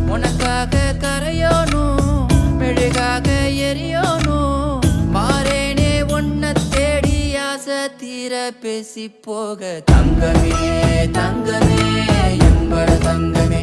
உனக்காக கரையோனும் மெழுகாக எரியோனும் மாறேனே உன்னை தேடி ஆசை தீர பேசி போக தங்கமே தங்கமே என்பட தங்கமே